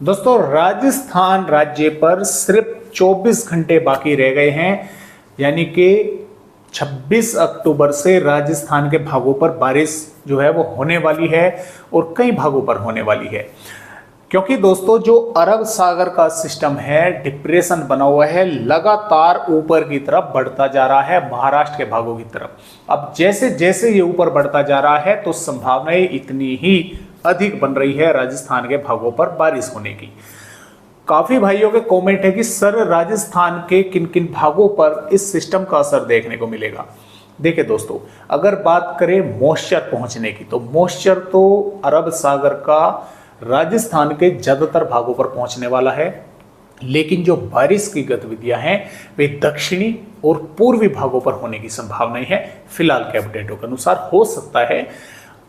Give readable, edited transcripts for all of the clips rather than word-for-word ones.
दोस्तों, राजस्थान राज्य पर सिर्फ 24 घंटे बाकी रह गए हैं, यानी कि 26 अक्टूबर से राजस्थान के भागों पर बारिश जो है वो होने वाली है और कई भागों पर होने वाली है। क्योंकि दोस्तों, जो अरब सागर का सिस्टम है, डिप्रेशन बना हुआ है, लगातार ऊपर की तरफ बढ़ता जा रहा है महाराष्ट्र के भागों की तरफ। अब जैसे जैसे ये ऊपर बढ़ता जा रहा है तो संभावनाएं इतनी ही अधिक बन रही है राजस्थान के भागों पर बारिश होने की। काफी भाइयों के कमेंट है कि सर, राजस्थान के किन किन भागों पर इस सिस्टम का असर देखने को मिलेगा। देखिए दोस्तों, अगर बात करें मॉइस्चर पहुंचने की, तो मॉइस्चर तो अरब सागर का राजस्थान के ज्यादातर भागों पर पहुंचने वाला है, लेकिन जो बारिश की गतिविधियां हैं वे दक्षिणी और पूर्वी भागों पर होने की संभावनाएं है। फिलहाल के अपडेटों के अनुसार हो सकता है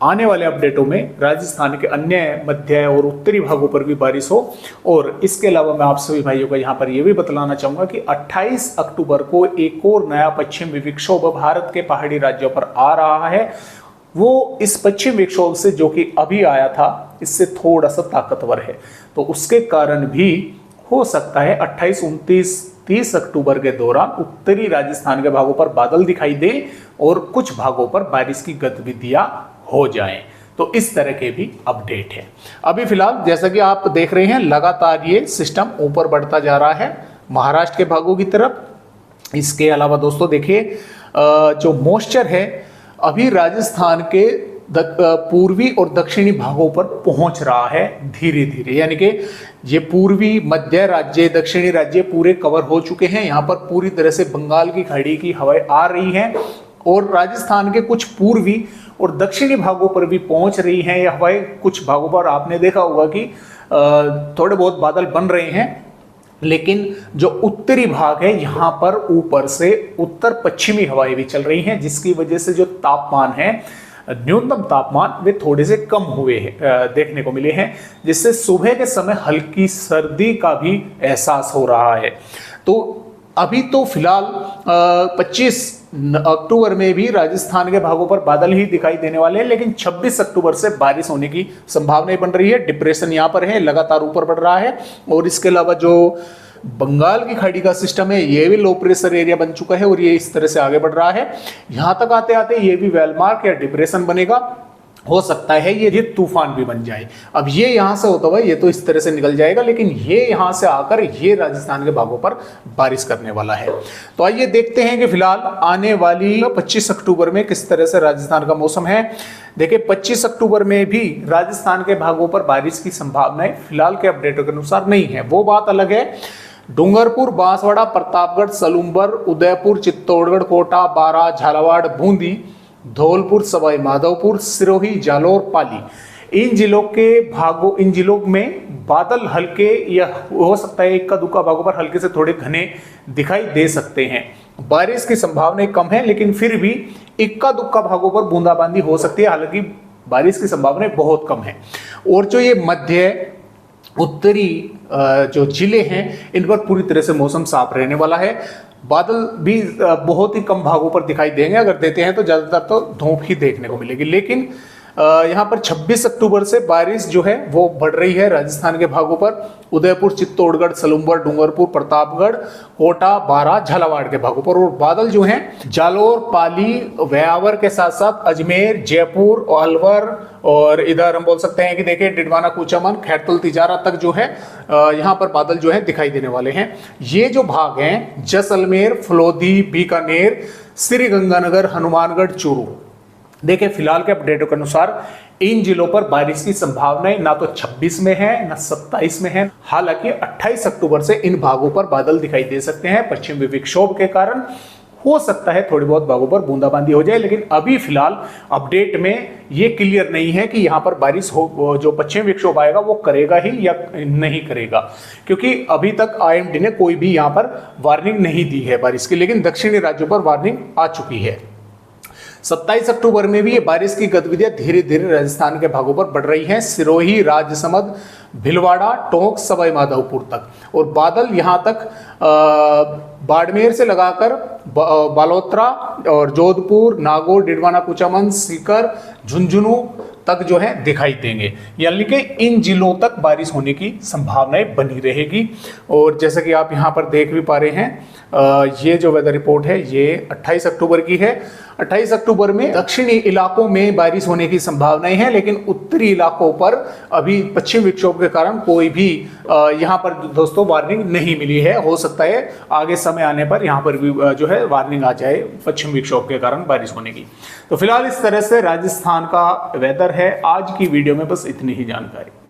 आने वाले अपडेटों में राजस्थान के अन्य मध्य और उत्तरी भागों पर भी बारिश हो। और इसके अलावा मैं आप सभी भाइयों को यहाँ पर यह भी बतलाना चाहूंगा कि 28 अक्टूबर को एक और नया पश्चिमी विक्षोभ भारत के पहाड़ी राज्यों पर आ रहा है। वो इस पश्चिम विक्षोभ से, जो कि अभी आया था, इससे थोड़ा सा ताकतवर है, तो उसके कारण भी हो सकता है 28, 29, 30 अक्टूबर के दौरान उत्तरी राजस्थान के भागों पर बादल दिखाई दे और कुछ भागों पर बारिश की गतिविधियां हो जाएं। तो इस तरह के भी अपडेट है। अभी फिलहाल जैसा कि आप देख रहे हैं, लगातार ये सिस्टम ऊपर बढ़ता जा रहा है महाराष्ट्र के भागों की तरफ। इसके अलावा दोस्तों देखिए, जो मॉइस्चर है अभी राजस्थान के पूर्वी और दक्षिणी भागों पर पहुंच रहा है धीरे धीरे, यानी कि ये पूर्वी, मध्य राज्य, दक्षिणी राज्य पूरे कवर हो चुके हैं। यहाँ पर पूरी तरह से बंगाल की खाड़ी की हवाएं आ रही हैं और राजस्थान के कुछ पूर्वी और दक्षिणी भागों पर भी पहुंच रही हैं ये हवाएं। कुछ भागों पर आपने देखा होगा कि थोड़े बहुत बादल बन रहे हैं, लेकिन जो उत्तरी भाग है यहाँ पर ऊपर से उत्तर पश्चिमी हवाएं भी चल रही हैं, जिसकी वजह से जो तापमान है, न्यूनतम तापमान, वे थोड़े से कम हुए हैं, देखने को मिले हैं, जिससे सुबह के समय हल्की सर्दी का भी एहसास हो रहा है। तो अभी तो फिलहाल 25 अक्टूबर में भी राजस्थान के भागों पर बादल ही दिखाई देने वाले हैं, लेकिन 26 अक्टूबर से बारिश होने की संभावनाएं बन रही है। डिप्रेशन यहाँ पर है, लगातार ऊपर बढ़ रहा है। और इसके अलावा जो बंगाल की खाड़ी का सिस्टम है, ये भी लो प्रेशर एरिया बन चुका है और ये इस तरह से आगे बढ़ रहा है। यहां तक आते आते ये भी वेलमार्क या डिप्रेशन बनेगा। हो सकता है ये तूफान भी बन जाए। अब ये यहां से होता हुआ ये तो इस तरह से निकल जाएगा, लेकिन ये यहां से आकर ये राजस्थान के भागों पर बारिश करने वाला है। तो आइए देखते हैं कि फिलहाल आने वाली 25 अक्टूबर में किस तरह से राजस्थान का मौसम है। देखिए, 25 अक्टूबर में भी राजस्थान के भागों पर बारिश की संभावनाएं फिलहाल के अपडेटों के अनुसार नहीं है। वो बात अलग है। डूंगरपुर, बांसवाड़ा, प्रतापगढ़, सलूंबर, उदयपुर, चित्तौड़गढ़, कोटा, बारां, झालावाड़, बूंदी, धौलपुर, सवाई माधोपुर, सिरोही, जालौर, पाली, इन जिलों में बादल हल्के या हो सकता है इक्का दुक्का भागों पर हल्के से थोड़े घने दिखाई दे सकते हैं। बारिश की संभावनाएं कम है, लेकिन फिर भी इक्का दुक्का भागों पर बूंदाबांदी हो सकती है। हालांकि बारिश की संभावनाएं बहुत कम है। और जो ये मध्य उत्तरी जो जिले हैं, इन पर पूरी तरह से मौसम साफ रहने वाला है। बादल भी बहुत ही कम भागों पर दिखाई देंगे, अगर देते हैं तो ज्यादातर तो धूप ही देखने को मिलेगी। लेकिन यहाँ पर 26 अक्टूबर से बारिश जो है वो बढ़ रही है राजस्थान के भागों पर। उदयपुर, चित्तौड़गढ़, सलूंबर, डूंगरपुर, प्रतापगढ़, कोटा, बारां, झालावाड़ के भागों पर। और बादल जो हैं जालौर, पाली, व्यावर के साथ साथ अजमेर, जयपुर, अलवर और इधर हम बोल सकते हैं कि देखिए डिडवाना, कूचामन, खैरतल, तिजारा तक जो है यहाँ पर बादल जो है दिखाई देने वाले हैं। ये जो भाग हैं जैसलमेर, फलोदी, बीकानेर, श्रीगंगानगर, हनुमानगढ़, चूरू, देखिए फिलहाल के अपडेटों के अनुसार इन जिलों पर बारिश की संभावनाएं ना तो 26 में है ना 27 में है। हालांकि 28 अक्टूबर से इन भागों पर बादल दिखाई दे सकते हैं। पश्चिमी विक्षोभ के कारण हो सकता है थोड़ी बहुत भागों पर बूंदाबांदी हो जाए, लेकिन अभी फिलहाल अपडेट में ये क्लियर नहीं है कि यहाँ पर बारिश हो, जो पश्चिमी विक्षोभ आएगा वो करेगा ही या नहीं करेगा, क्योंकि अभी तक आईएमडी ने कोई भी यहाँ पर वार्निंग नहीं दी है बारिश की, लेकिन दक्षिणी राज्यों पर वार्निंग आ चुकी है। 27 अक्टूबर में भी ये बारिश की गतिविधियां धीरे धीरे राजस्थान के भागों पर बढ़ रही हैं। सिरोही, राजसमंद, भिलवाड़ा, टोंक, सवाई माधोपुर तक। और बादल यहां तक बाड़मेर से लगाकर बालोतरा और जोधपुर, नागौर, डिडवाना, कुचामन, सीकर, झुंझुनू, तक जो है दिखाई देंगे, यानी कि इन जिलों तक बारिश होने की संभावनाएं बनी रहेगी। और जैसा कि आप यहाँ पर देख भी पा रहे हैं, ये जो वेदर रिपोर्ट है ये 28 अक्टूबर की है। 28 अक्टूबर में दक्षिणी इलाकों में बारिश होने की संभावनाएं हैं, लेकिन उत्तरी इलाकों पर अभी पश्चिम विक्षोभ के कारण कोई भी यहाँ पर दोस्तों वार्निंग नहीं मिली है। हो सकता है आगे समय आने पर यहाँ पर भी जो है वार्निंग आ जाए पश्चिम विक्षोभ के कारण बारिश होने की। तो फिलहाल इस तरह से राजस्थान का वेदर है। आज की वीडियो में बस इतनी ही जानकारी।